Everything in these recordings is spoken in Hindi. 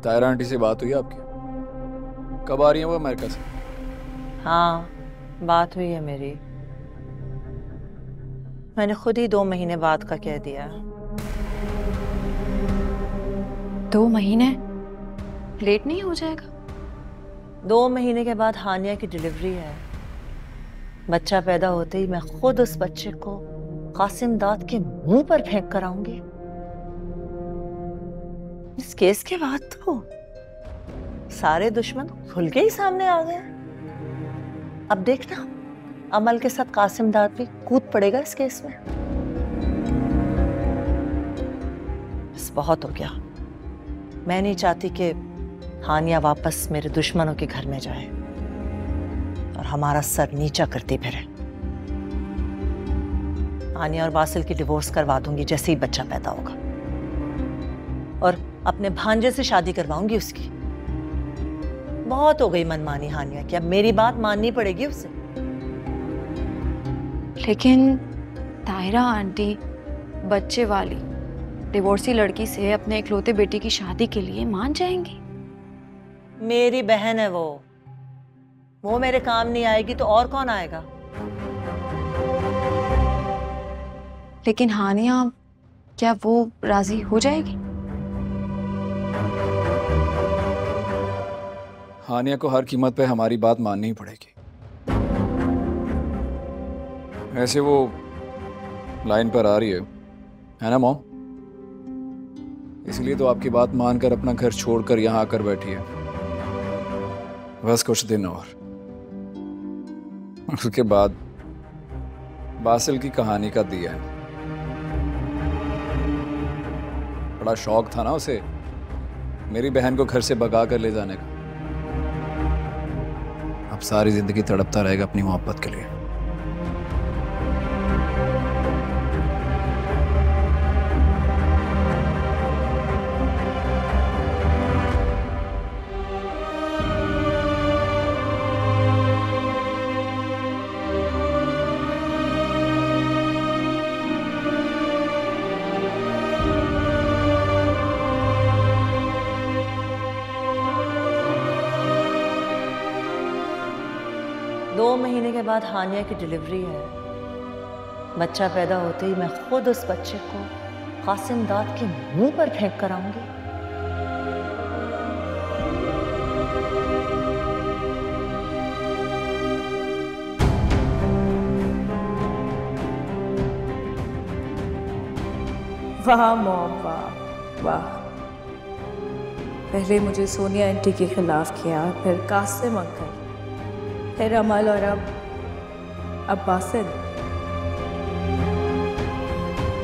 तायरा आंटी से बात हुई आपकी? कब आ रही है वो अमेरिका से? हाँ, बात हुई है मेरी। मैंने खुद ही 2 महीने बाद का कह दिया। 2 महीने लेट नहीं हो जाएगा? 2 महीने के बाद हानिया की डिलीवरी है। बच्चा पैदा होते ही मैं खुद उस बच्चे को कासिम दाद के मुंह पर फेंक कर आऊंगी। इस केस के बाद तो सारे दुश्मन खुल के ही सामने आ गए। अब देखना, अमल के साथ कासिम दाद भी कूद पड़ेगा इस केस में। बस बहुत हो गया। मैं नहीं चाहती कि हानिया वापस मेरे दुश्मनों के घर में जाए और हमारा सर नीचा करती फिरे। हानिया और बासिल की डिवोर्स करवा दूंगी जैसे ही बच्चा पैदा होगा, और अपने भांजे से शादी करवाऊंगी उसकी। बहुत हो गई मनमानी हानिया की, अब मेरी बात माननी पड़ेगी उसे। लेकिन तायरा आंटी बच्चे वाली डिवोर्सी लड़की से अपने इकलौते बेटी की शादी के लिए मान जाएंगी? मेरी बहन है वो मेरे काम नहीं आएगी तो और कौन आएगा? लेकिन हानिया, क्या वो राजी हो जाएगी? हानिया को हर कीमत पे हमारी बात माननी ही पड़ेगी। ऐसे वो लाइन पर आ रही है ना मॉम? इसलिए तो आपकी बात मानकर अपना घर छोड़कर यहाँ आकर बैठी है। बस कुछ दिन और, उसके बाद बासिल की कहानी का दिया है। बड़ा शौक था ना उसे मेरी बहन को घर से भगा कर ले जाने का। अब सारी जिंदगी तड़पता रहेगा अपनी मोहब्बत के लिए। दो महीने के बाद हानिया की डिलीवरी है। बच्चा पैदा होते ही मैं खुद उस बच्चे को कासिम दाद के मुंह पर फेंक कर आऊंगी। वाह मॉम, वाह वाह। पहले मुझे सोनिया आंटी के खिलाफ किया, फिर कासिम अंकल, फिर अमल, और अब बासिल।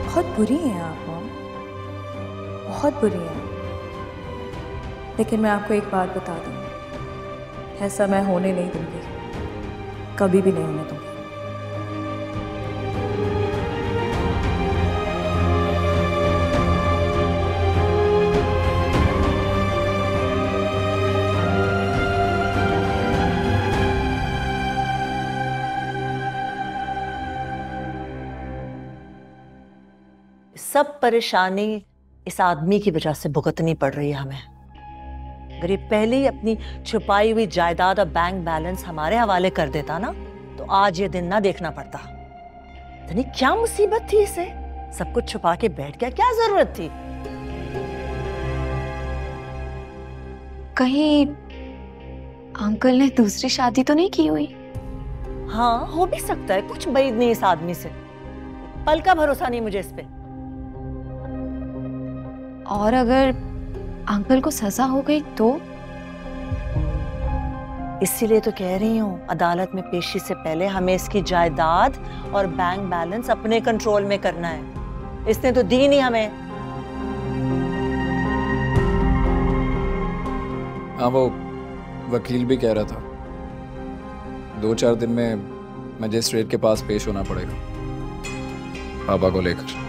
बहुत बुरी हैं आप मॉम, बहुत बुरी हैं। लेकिन मैं आपको एक बात बता दूँ, ऐसा मैं होने नहीं दूंगी, कभी भी नहीं होने दूंगी। सब परेशानी इस आदमी की वजह से भुगतनी पड़ रही है हमें। अगर ये पहले ही अपनी छुपाई हुई जायदाद और बैंक बैलेंस हमारे हवाले कर देता ना, तो आज ये दिन ना देखना पड़ता। यानी क्या मुसीबत थी इसे? सब कुछ छुपा के बैठ गया, क्या जरूरत थी? कहीं अंकल ने दूसरी शादी तो नहीं की हुई? हाँ, हो भी सकता है, कुछ बैद नहीं इस आदमी से। पल का भरोसा नहीं मुझे इस पे। और अगर अंकल को सजा हो गई तो? इसीलिए तो कह रही हूँ, अदालत में पेशी से पहले हमें इसकी जायदाद और बैंक बैलेंस अपने कंट्रोल में करना है। इसने तो दी नहीं हमें। हाँ, वो वकील भी कह रहा था 2-4 दिन में मजिस्ट्रेट के पास पेश होना पड़ेगा पापा को लेकर।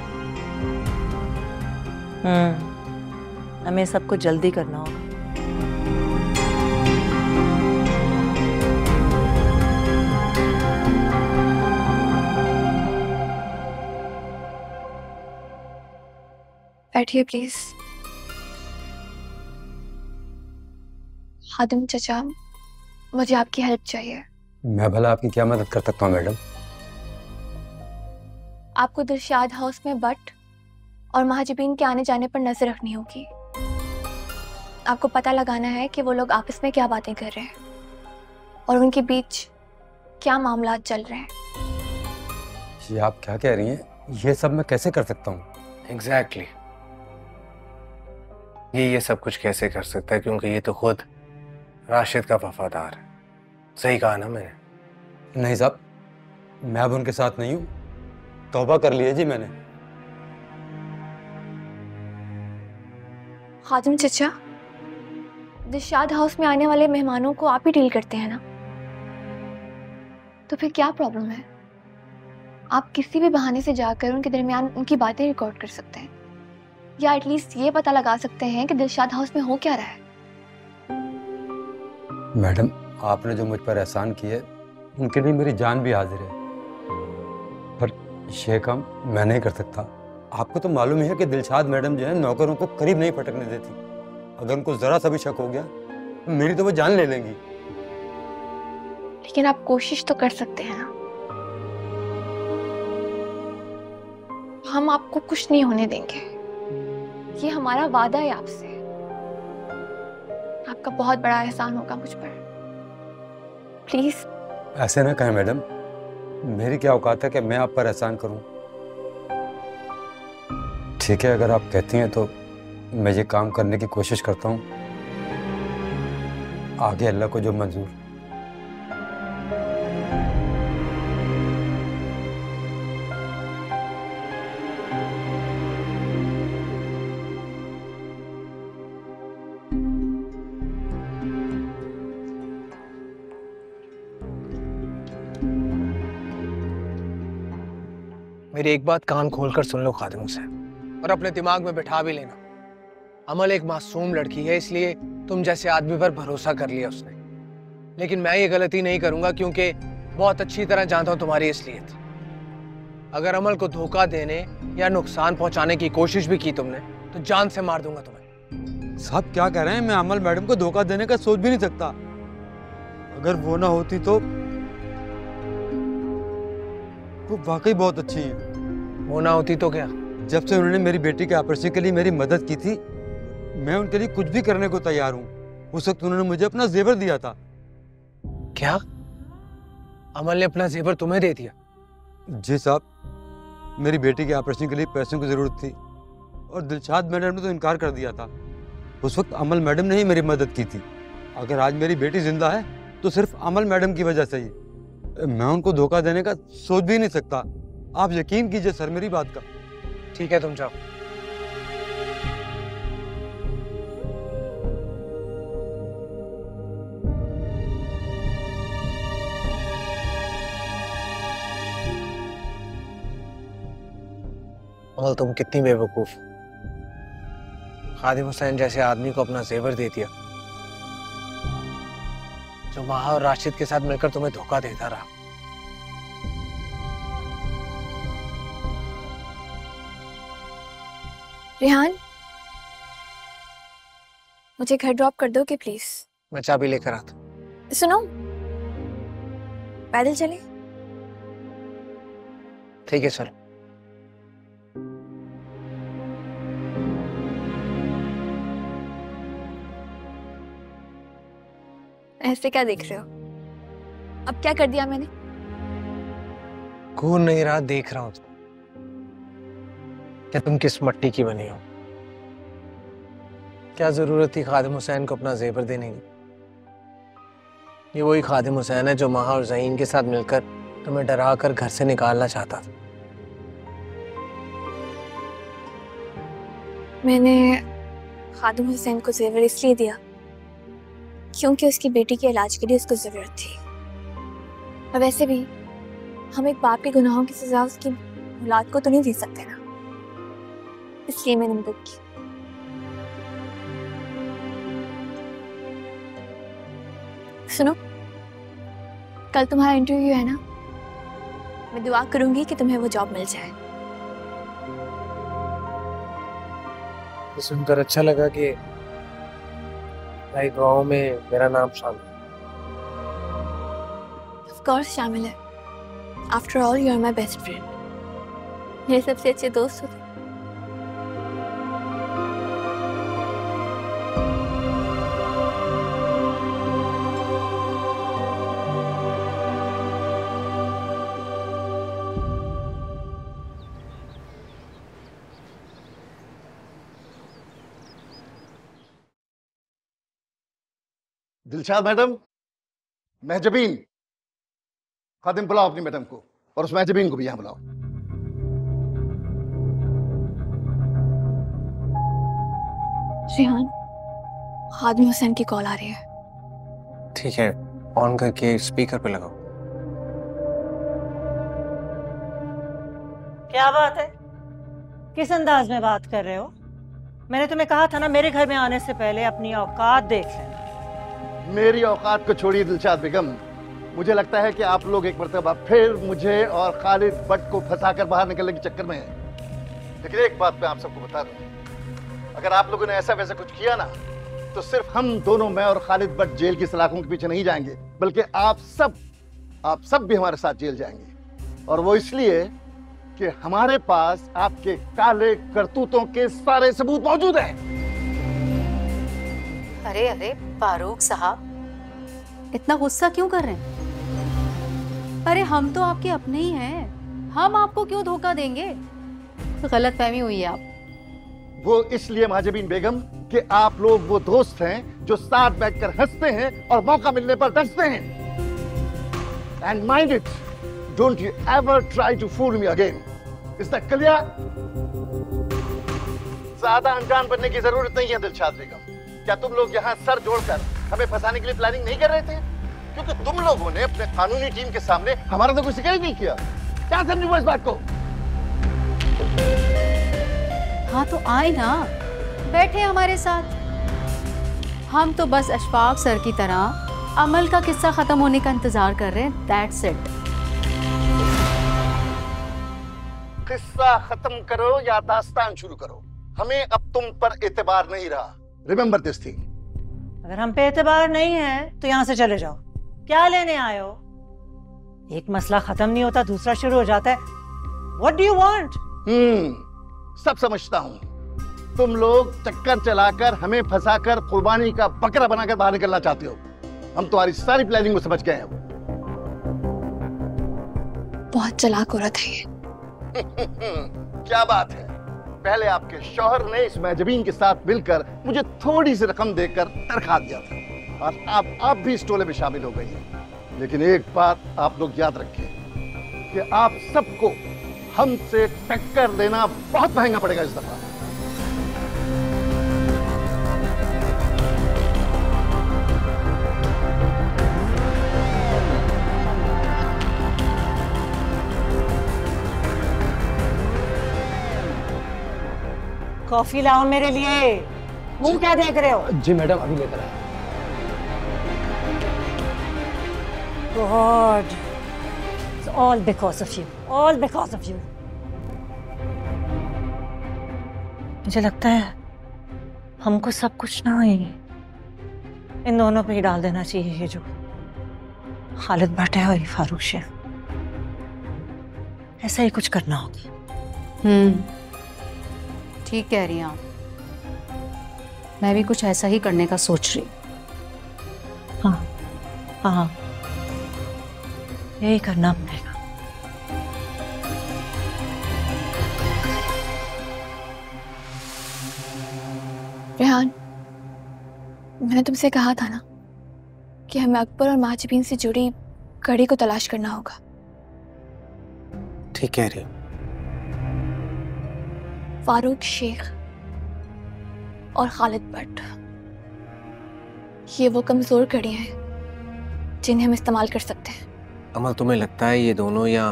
हमें सबको जल्दी करना होगा। बैठिए प्लीज। खादिम चचा, मुझे आपकी हेल्प चाहिए। मैं भला आपकी क्या मदद कर सकता हूँ मैडम? आपको दिलशाद हाउस में बट और महाजबीन के आने जाने पर नजर रखनी होगी। आपको पता लगाना है कि वो लोग आपस में क्या बातें कर रहे हैं और उनके बीच क्या मामला चल रहे हैं। ये आप क्या कह रही हैं? ये सब मैं कैसे कर सकता हूँ? एग्जैक्टली ये सब कुछ कैसे कर सकता है, क्योंकि ये तो खुद राशिद का वफादार है। सही कहा ना मैंने? नहीं साहब, मैं अब उनके साथ नहीं हूँ। तौबा कर लिया जी मैंने। खादिम चचा, दिलशाद हाउस में आने वाले मेहमानों को आप ही डील करते हैं ना, तो फिर क्या प्रॉब्लम है? आप किसी भी बहाने से जाकर उनके दरमियान उनकी बातें रिकॉर्ड कर सकते हैं, या एटलीस्ट ये पता लगा सकते हैं कि दिलशाद हाउस में हो क्या रहा है। मैडम, आपने जो मुझ पर एहसान किया है उनके लिए मेरी जान भी हाजिर है, पर ये काम मैं नहीं कर सकता। आपको तो मालूम ही है कि दिलशाद मैडम जो है नौकरों को करीब नहीं फटकने देती। अगर उनको जरा सा भी शक हो गया मेरी तो वो जान ले लेंगी। लेकिन आप कोशिश तो कर सकते हैं ना। हम आपको कुछ नहीं होने देंगे, ये हमारा वादा है आपसे। आपका बहुत बड़ा एहसान होगा मुझ पर, प्लीज। ऐसे ना कहें मैडम, मेरी क्या औकात है कि मैं आप पर एहसान करूं। ठीक है, अगर आप कहती हैं तो मैं ये काम करने की कोशिश करता हूं, आगे अल्लाह को जो मंजूर। मेरी एक बात कान खोलकर सुन लो खादिम हुसैन, और अपने दिमाग में बिठा भी लेना। अमल एक मासूम लड़की है, इसलिए तुम जैसे आदमी पर भरोसा कर लिया उसने। लेकिन मैं ये गलती नहीं करूंगा, क्योंकि बहुत अच्छी तरह जानता हूं तुम्हारी असलियत। अगर अमल को धोखा देने या नुकसान पहुंचाने की कोशिश भी की तुमने तो जान से मार दूंगा तुम्हें। साहब क्या कह रहे हैं? मैं अमल मैडम को धोखा देने का सोच भी नहीं सकता। अगर वो ना होती तो वो वाकई बहुत अच्छी है। वो ना होती तो क्या? जब से उन्होंने मेरी बेटी के ऑपरेशन के लिए मेरी मदद की थी, मैं उनके लिए कुछ भी करने को तैयार हूँ। उस वक्त उन्होंने मुझे अपना जेवर दिया था। क्या? अमल ने अपना जेवर तुम्हें दे दिया? जी साहब, मेरी बेटी के ऑपरेशन के लिए पैसों की जरूरत थी और दिलशाद मैडम ने तो इनकार कर दिया था। उस वक्त अमल मैडम ने ही मेरी मदद की थी। अगर आज मेरी बेटी जिंदा है तो सिर्फ अमल मैडम की वजह से ही। मैं उनको धोखा देने का सोच भी नहीं सकता। आप यकीन कीजिए सर मेरी बात का। ठीक है, तुम जाओ। अमल, तुम कितनी बेवकूफ। खादिम हुसैन जैसे आदमी को अपना जेवर दे दिया, जो माहा और राशिद के साथ मिलकर तुम्हें धोखा देता रहा। रेहान, मुझे घर ड्रॉप कर दोगे प्लीज? मैं चाबी लेकर आता। सुनो, पैदल चले? ठीक है, चलो। ऐसे क्या देख रहे हो? अब क्या कर दिया मैंने? घूर नहीं रहा, देख रहा हूं क्या तुम किस मट्टी की बनी हो। क्या जरूरत थी खादिम हुसैन को अपना जेवर देने की? ये वही खादिम हुसैन है जो माहा और ज़हीन के साथ मिलकर तुम्हें डरा कर घर से निकालना चाहता था। मैंने खादिम हुसैन को जेवर इसलिए दिया क्योंकि उसकी बेटी के इलाज के लिए उसको जरूरत थी। और वैसे भी हम एक बाप के गुनाहों की सजा उसकी औलाद को तो नहीं दे सकते ना, इसलिए मैंने मदद की। सुनो, कल तुम्हारा इंटरव्यू है ना? मैं दुआ करूंगी कि तुम्हें वो जॉब मिल जाए। सुनकर अच्छा लगा कि भाई दुआओं में मेरा नाम शामिल। ऑफ कोर्स शामिल है। After all you are my best friend, मेरे सबसे अच्छे दोस्त हो तुम। दिलशाद मैडम, महजबीन, खादिम बुलाओ अपनी मैडम को, और उस महजबीन को भी यहां बुलाओ। रेहान, खादिम हुसैन की कॉल आ रही है। ठीक है, ऑन करके स्पीकर पे लगाओ। क्या बात है, किस अंदाज में बात कर रहे हो? मैंने तुम्हें कहा था ना, मेरे घर में आने से पहले अपनी औकात देख लेना। मेरी औकात को छोड़िए दिलशाद बेगम, मुझे लगता है कि आप लोग एक मरतबा फिर मुझे और खालिद भट्ट को फंसाकर बाहर निकलने के चक्कर में हैं। लेकिन एक बात मैं आप सबको बता दूं, अगर आप लोगों ने ऐसा वैसा कुछ किया ना, तो सिर्फ हम दोनों, मैं और खालिद भट्ट, जेल की सलाखों के पीछे नहीं जाएंगे, बल्कि आप सब भी हमारे साथ जेल जाएंगे। और वो इसलिए कि हमारे पास आपके काले करतूतों के सारे सबूत मौजूद हैं। अरे अरे फारूक साहब, इतना गुस्सा क्यों कर रहे हैं? अरे हम तो आपके अपने ही हैं, हम आपको क्यों धोखा देंगे? गलतफहमी हुई है आप। वो इसलिए महाजबीन बेगम कि आप लोग वो दोस्त हैं जो साथ बैठकर हंसते हैं और मौका मिलने पर डसते हैं। And mind it, don't you ever try to fool me again. Is that clear? ज्यादा अनजान बनने की जरूरत नहीं है दिलशाद बेगम। क्या तुम लोग यहाँ सर जोड़कर हमें फंसाने के लिए प्लानिंग नहीं कर रहे थे? क्योंकि तुम लोगों ने अपने कानूनी टीम के सामने हमारा तो कोई जिक्र ही नहीं किया। क्या समझो इस बात को? हाँ तो आए ना, बैठे हमारे साथ। हम तो बस अशफाक सर की तरह अमल का किस्सा खत्म होने का इंतजार कर रहे हैं। That's it. किस्सा खत्म करो या दास्तान शुरू करो, हमें अब तुम पर एतबार नहीं रहा। Remember this thing. अगर हम पे एतबार नहीं है तो यहाँ से चले जाओ। क्या लेने आए हो? एक मसला खत्म नहीं होता, दूसरा शुरू हो जाता है। What do you want? सब समझता हूँ। तुम लोग चक्कर चलाकर हमें फंसाकर कुर्बानी का बकरा बनाकर बाहर निकलना चाहते हो। हम तुम्हारी सारी प्लानिंग को समझ गए हैं। बहुत चालाक औरत है ये। क्या बात है। पहले आपके शौहर ने इस महजबीन के साथ मिलकर मुझे थोड़ी सी रकम देकर तरखा दिया था, और आप भी इस टोले में शामिल हो गई हैं। लेकिन एक बात आप लोग याद रखें कि आप सबको हमसे टक्कर देना बहुत महंगा पड़ेगा इस दफा। कॉफी लाओ मेरे लिए। मुंह क्या देख रहे हो? जी मैडम, अभी लेकर आया। God, it's all because of you. All because of you. मुझे लगता है हमको सब कुछ ना ही इन दोनों पे ही डाल देना चाहिए, ये जो खालिद भट्ट है और ये फारूक शेख। ऐसा ही कुछ करना होगा। ठीक कह रही हैं आप। मैं भी कुछ ऐसा ही करने का सोच रही। हाँ हाँ, यही करना पड़ेगा। रेहान, मैंने तुमसे कहा था ना कि हमें अकबर और महाजबीन से जुड़ी कड़ी को तलाश करना होगा। ठीक कह रही हो। फारूक शेख और खालिद भट्ट, ये वो कमजोर कड़ी हैं जिन्हें हम इस्तेमाल कर सकते हैं। अमल, तुम्हें लगता है ये दोनों या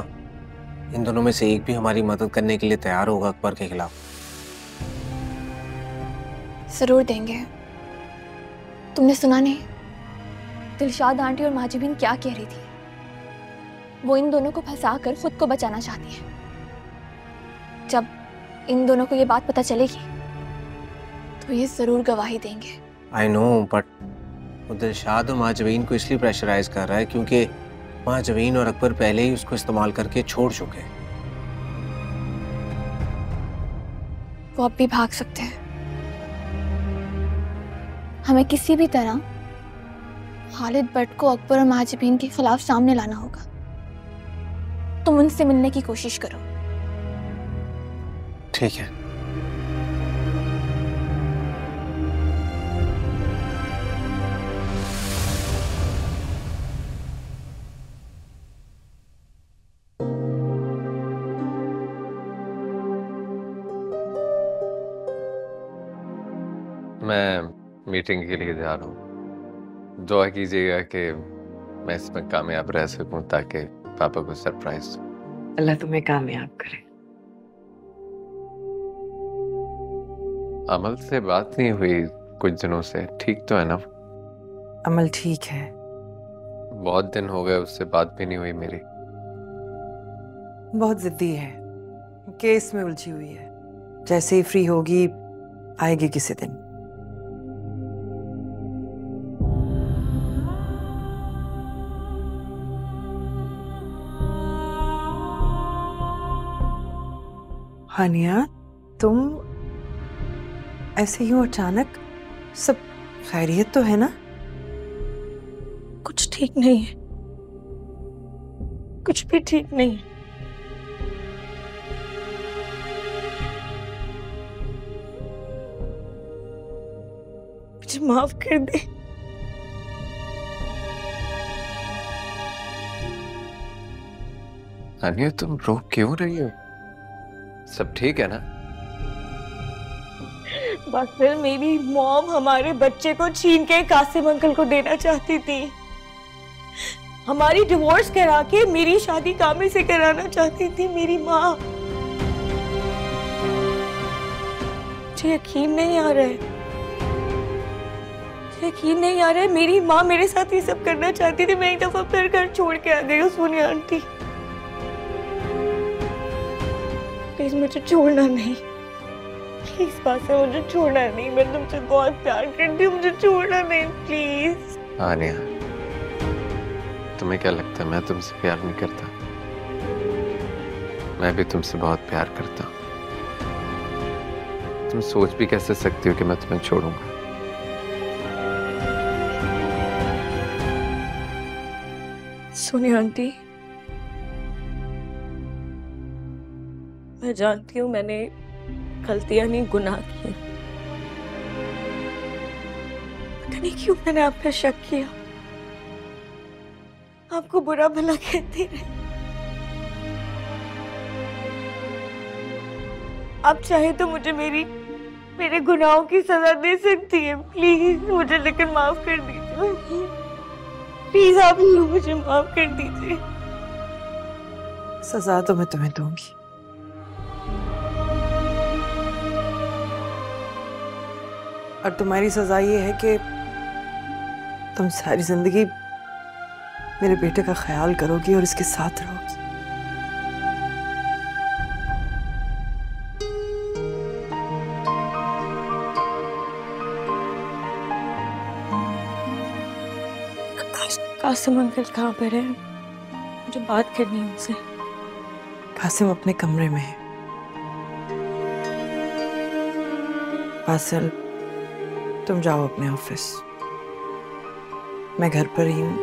इन दोनों में से एक भी हमारी मदद करने के लिए तैयार होगा अकबर के खिलाफ? जरूर देंगे। तुमने सुना नहीं दिलशाद आंटी और माजिबीन क्या कह रही थी? वो इन दोनों को फंसाकर खुद को बचाना चाहती है। जब इन दोनों को ये बात पता चलेगी तो ये जरूर गवाही देंगे आई नो, बट वो दिलशाद और महाजवीन को इसलिए प्रेशराइज कर रहा है क्योंकि महाजवीन और अकबर पहले ही उसको इस्तेमाल करके छोड़ चुके हैं। वो अब भी भाग सकते हैं। हमें किसी भी तरह खालिद भट्ट को अकबर और महाजबीन के खिलाफ सामने लाना होगा। तुम उनसे मिलने की कोशिश करो। ठीक है। मैं मीटिंग के लिए जा रहा हूँ। दुआ कीजिएगा कि मैं इसमें कामयाब रह सकूं ताकि पापा को सरप्राइज दूं। अल्लाह तुम्हें कामयाब करे। अमल से बात नहीं हुई कुछ दिनों से, ठीक तो है ना? अमल ठीक है। बहुत दिन हो गए उससे बात भी नहीं हुई मेरी। बहुत जिद्दी है, केस में उलझी हुई है। जैसे ही फ्री होगी आएगी किसी दिन। हानिया, तुम ऐसे यूं अचानक, सब खैरियत तो है ना? कुछ ठीक नहीं है, कुछ भी ठीक नहीं है। मुझे माफ कर दे। हानिया, तुम रो क्यों रही हो? सब ठीक है ना? बादल, मेरी मॉम हमारे बच्चे को छीन के कासिम अंकल को देना चाहती थी। हमारी डिवोर्स करा के मेरी शादी कामिल से कराना चाहती थी मेरी माँ। मुझे यकीन नहीं आ रहा है, मुझे यकीन नहीं आ रहा है। मेरी माँ मेरे साथ ये सब करना चाहती थी। मैं एक दफा फिर घर छोड़ के आ गई हूँ सोनिया आंटी। प्लीज मुझे छोड़ना नहीं, प्लीज बात से मुझे छोड़ना नहीं। मैं तुमसे बहुत प्यार करती हूँ, मुझे छोड़ना नहीं प्लीज। हानिया, तुम्हें क्या लगता है मैं तुमसे प्यार नहीं करता? मैं भी तुमसे बहुत प्यार करता हूँ। तुम सोच भी कैसे सकती हो कि मैं तुम्हें छोड़ूंगा? सोनिया आंटी, मैं जानती हूँ मैंने गलतियां नहीं, गुनाह किए। पता नहीं क्यों मैंने आप पे शक किया, आपको बुरा भला कहती रही। आप चाहे तो मुझे मेरे गुनाहों की सजा दे सकती है। प्लीज मुझे लेकिन माफ कर दीजिए। प्लीज आप लोग मुझे माफ कर दीजिए। सजा तो मैं तुम्हें दूंगी, और तुम्हारी सजा ये है कि तुम सारी जिंदगी मेरे बेटे का ख्याल करोगी और इसके साथ रहोगी। कासिम अंकल कहाँ पर है? मुझे बात करनी है उनसे। कासिम अपने कमरे में है। फासिल, तुम जाओ अपने ऑफिस, मैं घर पर ही हूँ,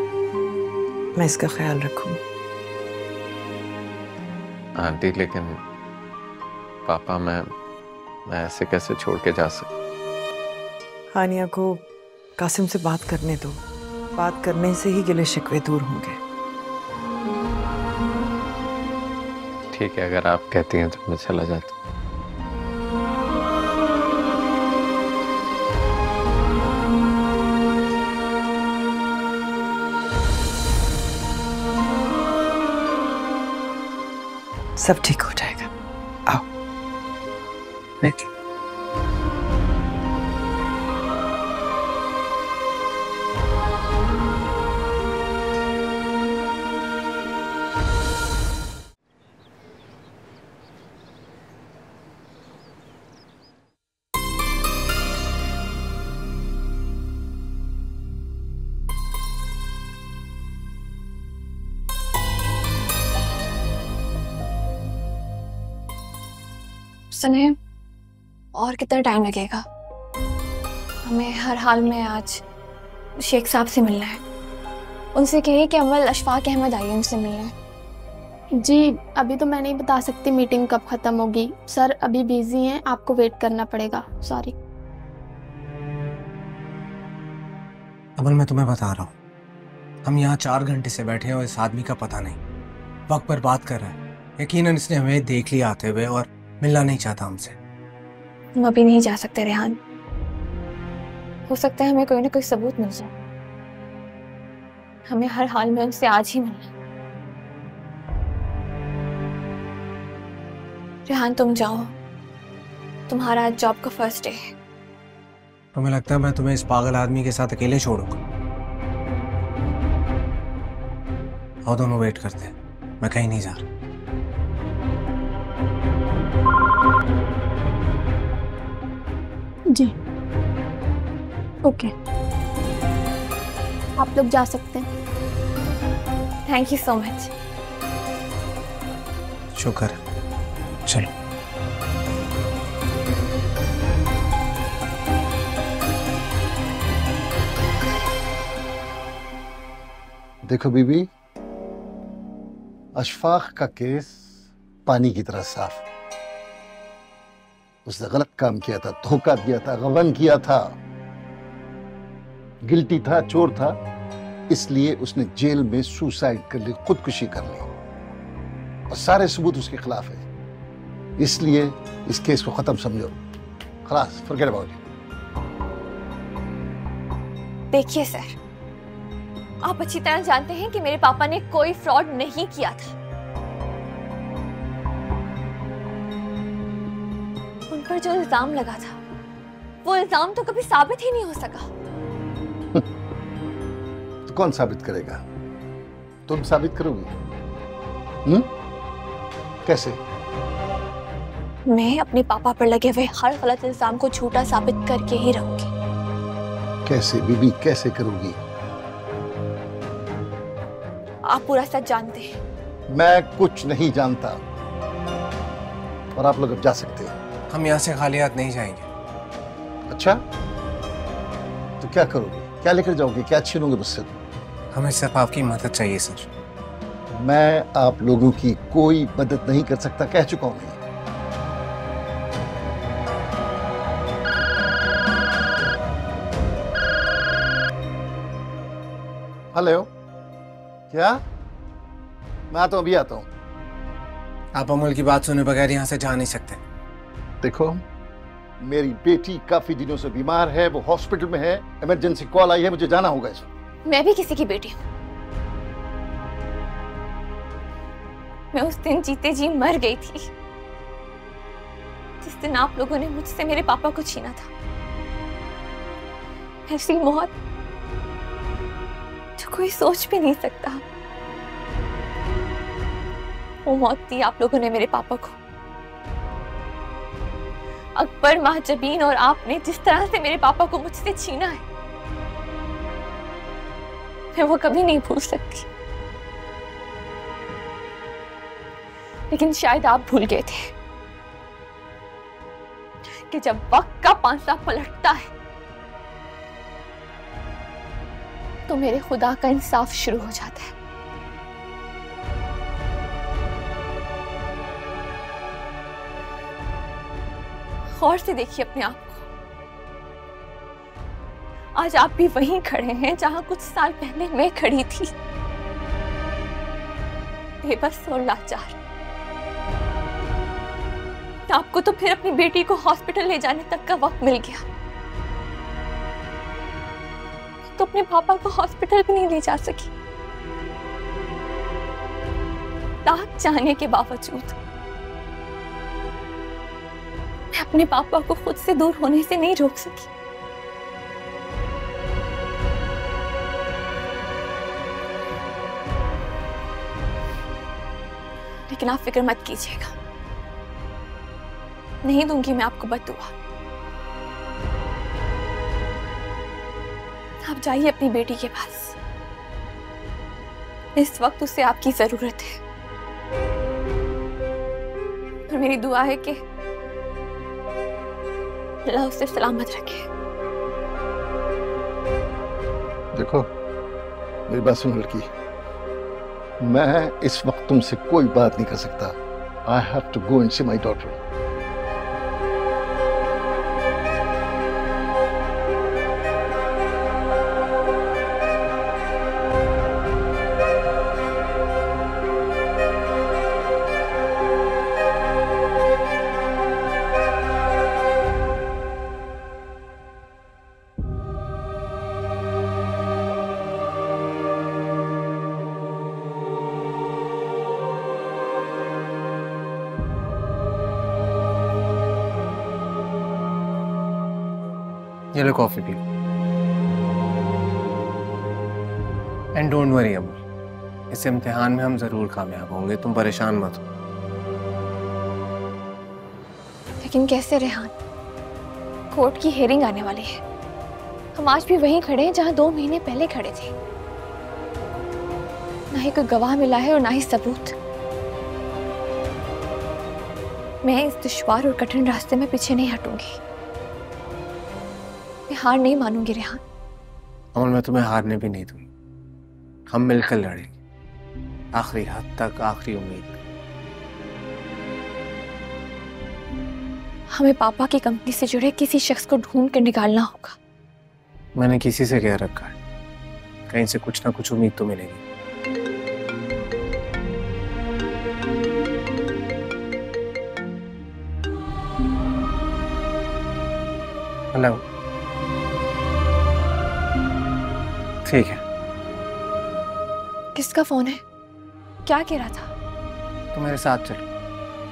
मैं इसका ख्याल रखूंगी। आंटी, लेकिन पापा, मैं ऐसे कैसे छोड़ के जा सकता? हानिया को कासिम से बात करने दो, बात करने से ही गिले शिकवे दूर होंगे। ठीक है, अगर आप कहती हैं तो मैं चला जाता हूँ। सब ठीक हो जाएगा, आओ बैठिए। सुने, और कितना टाइम लगेगा? हमें हर हाल में आज शेख साहब से मिलना है। उनसे कहिए कि अव्वल अशफाक अहमद आई है, उनसे मिलना है। जी अभी तो मैं नहीं बता सकती मीटिंग कब खत्म होगी सर, अभी बिजी हैं, आपको वेट करना पड़ेगा, सॉरी। अमल मैं तुम्हें बता रहा हूँ, हम यहाँ 4 घंटे से बैठे हैं और इस आदमी का पता नहीं, वक्त पर बात कर रहा है। यकीनन इसने हमें देख लिया आते हुए और मिलना नहीं चाहता हमसे। हम अभी नहीं जा सकते रेहान, हो सकता है हमें कोई ना कोई सबूत मिल जाए। हमें हर हाल में उनसे आज ही मिलना है। रेहान तुम जाओ, तुम्हारा आज जॉब का फर्स्ट डे है। तुम्हें लगता है मैं तुम्हें इस पागल आदमी के साथ अकेले छोड़ूंगा? आओ दोनों वेट करते हैं, मैं कहीं नहीं जा रहा। जी ओके, आप लोग जा सकते हैं। Thank you so much. शुक्र है, चलो। देखो बीबी, अशफाक का केस पानी की तरह साफ। उसने गलत काम किया था, धोखा दिया था, गबन किया था, गिल्टी था, चोर था, इसलिए उसने जेल में सुसाइड कर ली, खुदकुशी कर ली, और सारे सबूत उसके खिलाफ है। इसलिए इस केस को खत्म समझो, खलास, फॉरगेट अबाउट इट। देखिए सर, आप अच्छी तरह जानते हैं कि मेरे पापा ने कोई फ्रॉड नहीं किया था। उन पर जो इल्जाम लगा था, वो इल्जाम तो कभी साबित ही नहीं हो सका। तो कौन साबित करेगा? तुम साबित करोगी? कैसे? मैं अपने पापा पर लगे हुए हर गलत इल्जाम को झूठा साबित करके ही रहूंगी। कैसे बीबी, कैसे करोगी? आप पूरा सच जानते हैं। मैं कुछ नहीं जानता, और आप लोग अब जा सकते हैं। हम यहाँ से खाली हाथ नहीं जाएंगे। अच्छा, तो क्या करोगे? क्या लेकर जाओगे? क्या छीनोगे मुझसे? हमें सिर्फ आपकी मदद चाहिए सर। मैं आप लोगों की कोई मदद नहीं कर सकता, कह चुका हूं मैं। हेलो, क्या? मैं आता हूं, अभी आता हूं। आप अमल की बात सुने बगैर यहाँ से जा नहीं सकते। देखो, मेरी बेटी काफी दिनों से बीमार है, वो हॉस्पिटल में है, इमरजेंसी कॉल आई है, मुझे जाना होगा इस वक्त। मैं भी किसी की बेटी हूँ। मैं उस दिन जीते जी मर गई थी जिस दिन आप लोगों ने मुझसे मेरे पापा को छीना था। ऐसी मौत जो कोई सोच भी नहीं सकता। वो मौत दी आप लोगों ने मेरे पापा को। अकबर, महाजबीन और आपने जिस तरह से मेरे पापा को मुझसे छीना है, मैं वो कभी नहीं भूल सकती। लेकिन शायद आप भूल गए थे कि जब वक्त का पांसा पलटता है तो मेरे खुदा का इंसाफ शुरू हो जाता है। गौर से देखिए अपने आप को। आज आप भी वहीं खड़े हैं जहां कुछ साल पहले मैं खड़ी थी, बेबस और लाचार। आपको तो फिर अपनी बेटी को हॉस्पिटल ले जाने तक का वक्त मिल गया, तो अपने पापा को हॉस्पिटल भी नहीं ले जा सकी। लाख चाहने के बावजूद मैं अपने पापा को खुद से दूर होने से नहीं रोक सकी। लेकिन आप फिक्र मत कीजिएगा, नहीं दूंगी मैं आपको बद्दुआ। आप जाइए अपनी बेटी के पास, इस वक्त उसे आपकी जरूरत है। और मेरी दुआ है कि अल्लाह उसे सलामत रखे। देखो मेरी बात सुन लड़की, मैं इस वक्त तुमसे कोई बात नहीं कर सकता। I have to go and see my daughter. ये लो कॉफी पी। एंड डोंट वरी अमल, इस इम्तिहान में हम जरूर कामयाब होंगे, तुम परेशान मत हो। लेकिन कैसे रेहान? कोर्ट की हियरिंग आने वाली है। हम आज भी वहीं खड़े हैं जहां 2 महीने पहले खड़े थे। ना ही कोई गवाह मिला है और ना ही सबूत। मैं इस दुश्वार और कठिन रास्ते में पीछे नहीं हटूंगी। मैं हार नहीं मानूंगी रेहान। अमल मैं तुम्हें हारने भी नहीं दूंगी, हम मिलकर लड़ेंगे आखिरी हद तक, आखिरी उम्मीद। हमें पापा की कंपनी से जुड़े किसी शख्स को ढूंढ कर निकालना होगा। मैंने किसी से कह रखा है, कहीं से कुछ ना कुछ उम्मीद तो मिलेगी। हेलो, ठीक है। किसका फोन है? क्या कह रहा था? तुम मेरे साथ चलो,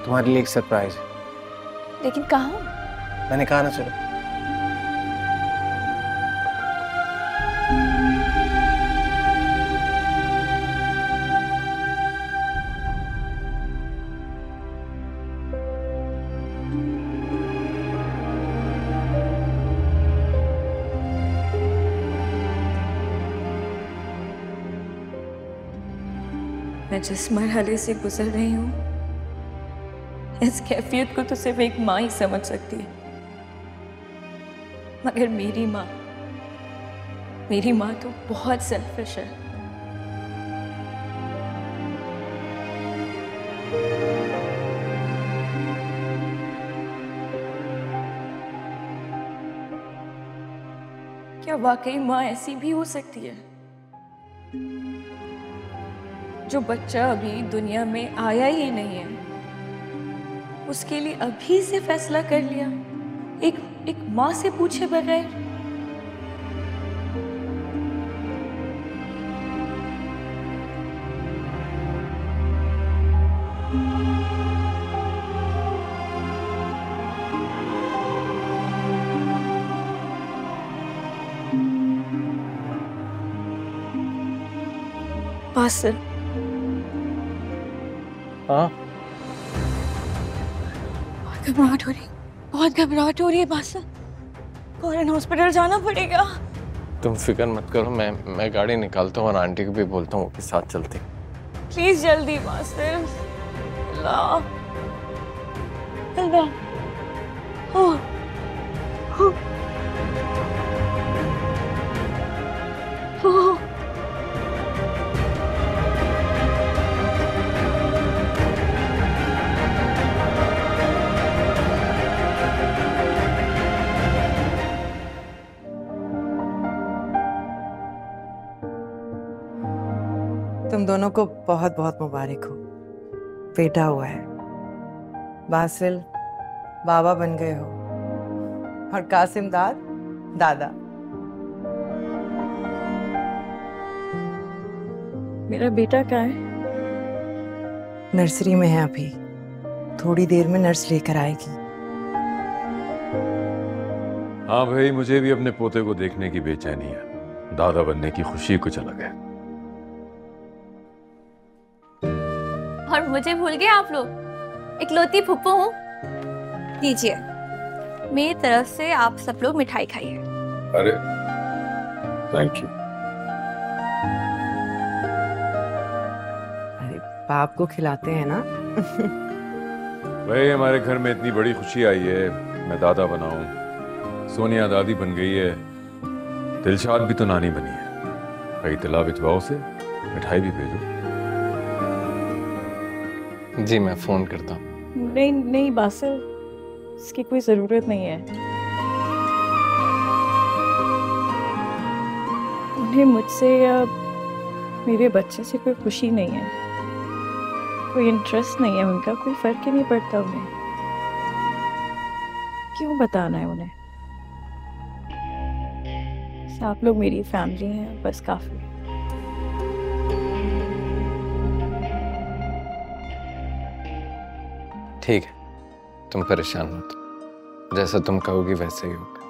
तुम्हारे लिए एक सरप्राइज है। लेकिन कहाँ? मैंने कहा ना चलो। मैं जिस मरहले से गुजर रही हूँ, इस कैफियत को तो सिर्फ एक माँ ही समझ सकती है। मगर मेरी माँ तो बहुत सेल्फिश है। क्या वाकई माँ ऐसी भी हो सकती है? जो बच्चा अभी दुनिया में आया ही नहीं है, उसके लिए अभी से फैसला कर लिया, एक माँ से पूछे बगैर। बासिल, हाँ? घबराहट हो रही, बहुत घबराहट हो रही है बासिल। फौरन हॉस्पिटल जाना पड़ेगा। तुम फिक्र मत करो, मैं गाड़ी निकालता हूँ और आंटी को भी बोलता हूँ कि साथ चलते। प्लीज जल्दी बासिल। अल्लाह अल्लाह। तुम दोनों को बहुत बहुत मुबारक हो, बेटा हुआ है। बासिल बाबा बन गए हो और कासिम दादा। मेरा बेटा कहाँ है? नर्सरी में है अभी, थोड़ी देर में नर्स लेकर आएगी। हाँ भाई, मुझे भी अपने पोते को देखने की बेचैनी है। दादा बनने की खुशी कुछ अलग है। और मुझे भूल गए आप लोग, इकलौती फुप्पो हूँ। लीजिए, मेरी तरफ से आप सब लोग मिठाई खाइए। अरे थैंक यू। अरे बाप को खिलाते हैं ना। भाई हमारे घर में इतनी बड़ी खुशी आई है, मैं दादा बनाऊं, सोनिया दादी बन गई है, दिलशाद भी तो नानी बनी है। भाई इतला भिजवाओ से, मिठाई भी भेजो। जी मैं फोन करता हूँ। नहीं नहीं बासिल, इसकी कोई ज़रूरत नहीं है। उन्हें मुझसे या मेरे बच्चे से कोई खुशी नहीं है, कोई इंटरेस्ट नहीं है उनका, कोई फर्क ही नहीं पड़ता उन्हें। क्यों बताना है उन्हें? आप लोग मेरी फैमिली हैं, बस काफी। ठीक है, तुम परेशान मत, जैसा तुम कहोगी वैसे ही होगा।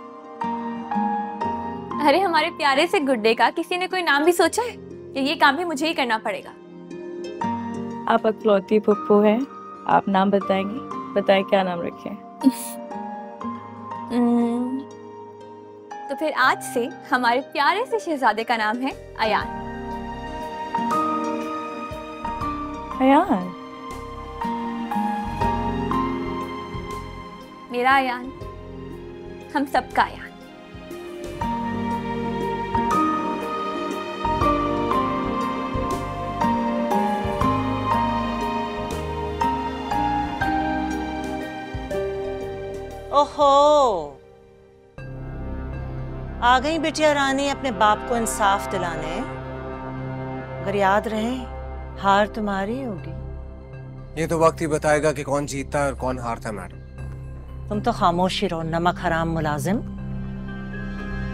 अरे हमारे प्यारे से गुड्डे का किसी ने कोई नाम भी सोचा है? ये काम भी मुझे ही करना पड़ेगा। आप अकलौती पुप्पो हैं, आप नाम बताएंगी? बताएं क्या नाम रखें? तो फिर आज से हमारे प्यारे से शहजादे का नाम है अयान। अयान? मेरा अयान, हम सबका अयान। ओहो, आ गई बिटिया रानी अपने बाप को इंसाफ दिलाने। अगर याद रहे, हार तुम्हारी होगी। ये तो वक्त ही बताएगा कि कौन जीतता है और कौन हारता। मैडम तुम तो खामोशी रहो, नमक हराम मुलाजिम।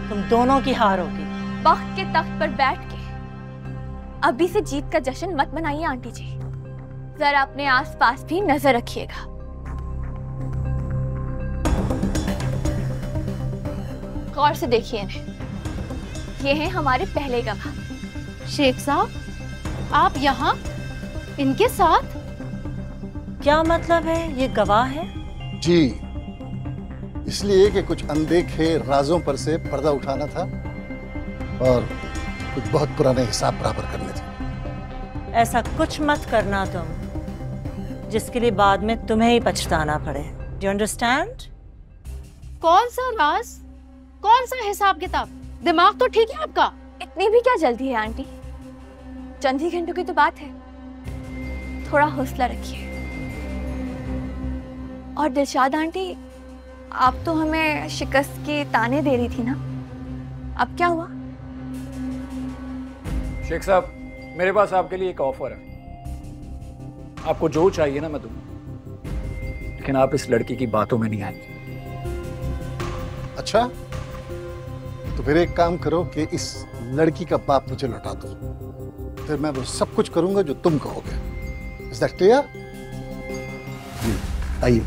तुम दोनों की हार होगी। वक्त के तख्त पर बैठ के अभी से जीत का जश्न मत मनाइए आंटी जी। जरा अपने आसपास भी नजर रखिएगा। गौर से देखिए इन्हें, ये हैं हमारे पहले गवाह। शेख साहब, आप यहाँ इनके साथ? क्या मतलब है? ये गवाह है? जी, इसलिए कि कुछ अनदेखे राजों पर से पर्दा उठाना था और कुछ बहुत पुराने हिसाब बराबर करने थे। ऐसा कुछ मत करना तुम, जिसके लिए बाद में तुम्हें ही पछताना पड़े। Do you understand? कौन सा राज, कौन सा हिसाब किताब? दिमाग तो ठीक है आपका? इतनी भी क्या जल्दी है आंटी? चंद ही घंटों की तो बात है, थोड़ा हौसला रखिए। और दिलशाद आंटी, आप तो हमें शिकस्त की ताने दे रही थी ना, अब क्या हुआ? शेख साहब, मेरे पास आपके लिए एक ऑफर है। आपको जो चाहिए ना मैं दूंगा, लेकिन आप इस लड़की की बातों में नहीं आएंगे। अच्छा, तो फिर एक काम करो कि इस लड़की का बाप मुझे लौटा दो, फिर मैं वो सब कुछ करूंगा जो तुम कहोगे। Is that clear? आइए।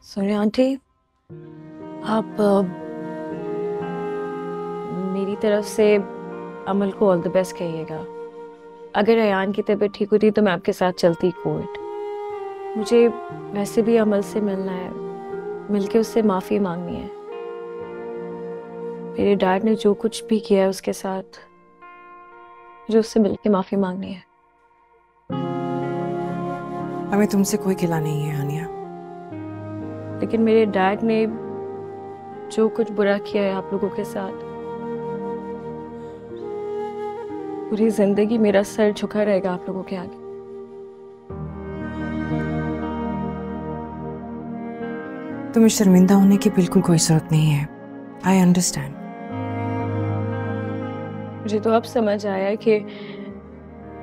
सोनिया आंटी, आप मेरी तरफ से अमल को ऑल द बेस्ट कहिएगा। अगर अयान की तबीयत ठीक होती तो मैं आपके साथ चलती कोर्ट। मुझे वैसे भी अमल से मिलना है, मिलके उससे माफ़ी मांगनी है। मेरे डैड ने जो कुछ भी किया है उसके साथ, मुझे उससे मिलके माफ़ी मांगनी है। हमें तुमसे कोई गिला नहीं है आनिया, लेकिन मेरे डैड ने जो कुछ बुरा किया है आप लोगों के साथ, पूरी जिंदगी मेरा सर झुका रहेगा आप लोगों के आगे। तुम्हें शर्मिंदा होने की बिल्कुल कोई जरूरत नहीं है। I understand. मुझे तो अब समझ आया कि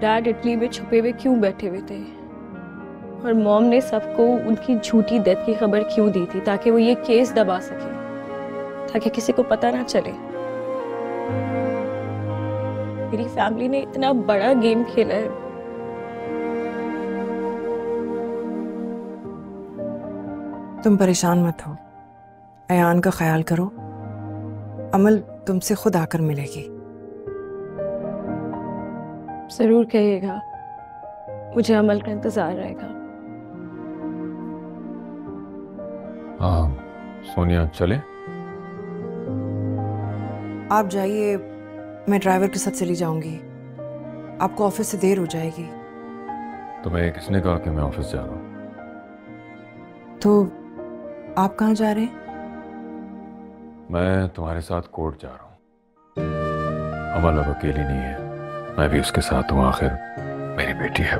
डैड इटली में छुपे हुए क्यों बैठे हुए थे, और मॉम ने सबको उनकी झूठी डेथ की खबर क्यों दी थी, ताकि वो ये केस दबा सके, ताकि किसी को पता ना चले। मेरी फैमिली ने इतना बड़ा गेम खेला है। तुम परेशान मत हो, अयान का ख्याल करो। अमल तुमसे खुद आकर मिलेगी। जरूर कहिएगा, मुझे अमल का इंतजार रहेगा। सोनिया चले? आप जाइए, मैं ड्राइवर के साथ चली जाऊंगी। आपको ऑफिस से देर हो जाएगी। तुम्हें किसने कहा कि मैं ऑफिस जा रहा हूँ? तो आप कहाँ जा रहे हैं? मैं तुम्हारे साथ कोर्ट जा रहा हूँ। अमल अब अकेली नहीं है, मैं भी उसके साथ हूँ। आखिर मेरी बेटी है।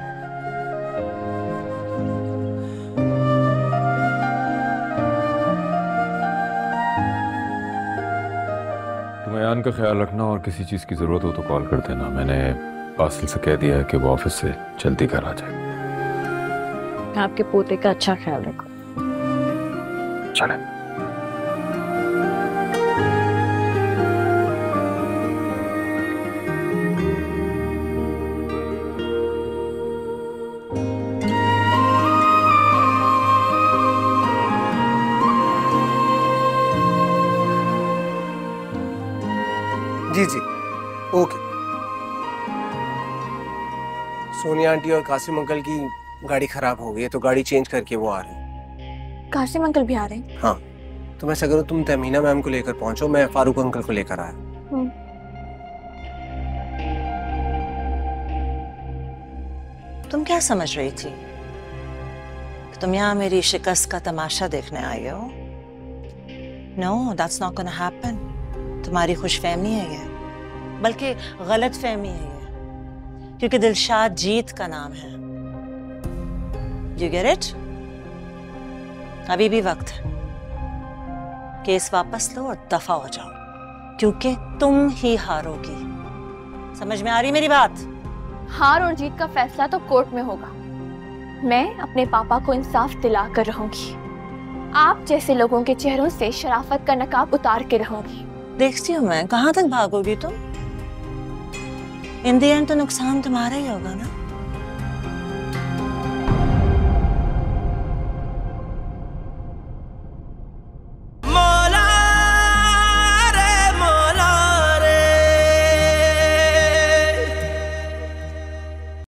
तुम अयान का ख्याल रखना और किसी चीज़ की ज़रूरत हो तो कॉल कर देना। मैंने बासिल से कह दिया है कि वो ऑफिस से जल्दी घर आ जाए। आपके पोते का अच्छा ख्याल रखो। चले। जी जी, ओके। सोनिया आंटी और कासिम अंकल की गाड़ी खराब हो गई है, तो गाड़ी चेंज करके वो आ रहे हैं। कासिम अंकल भी आ रहे हैं? हाँ, तो मैं ऐसा करूँ, तुम तमीना मैम को लेकर पहुंचो, मैं फारूक अंकल को लेकर आया। तुम क्या समझ रही थी? तुम यहाँ मेरी शिकस्त का तमाशा देखने आई हो? No, that's not gonna happen. तुम्हारी खुशफहमी है ये, बल्कि गलत फहमी है ये, क्योंकि दिलशाद जीत का नाम है। You get it? अभी भी वक्त है। केस वापस लो और दफा हो जाओ, क्योंकि तुम ही हारोगी। समझ में आ रही मेरी बात? हार और जीत का फैसला तो कोर्ट में होगा। मैं अपने पापा को इंसाफ दिला कर रहूंगी। आप जैसे लोगों के चेहरों से शराफत का नकाब उतार के रहूंगी। देखती हूँ मैं, कहाँ तक भागोगी तुम? इन द एंड तो नुकसान तुम्हारा ही होगा ना।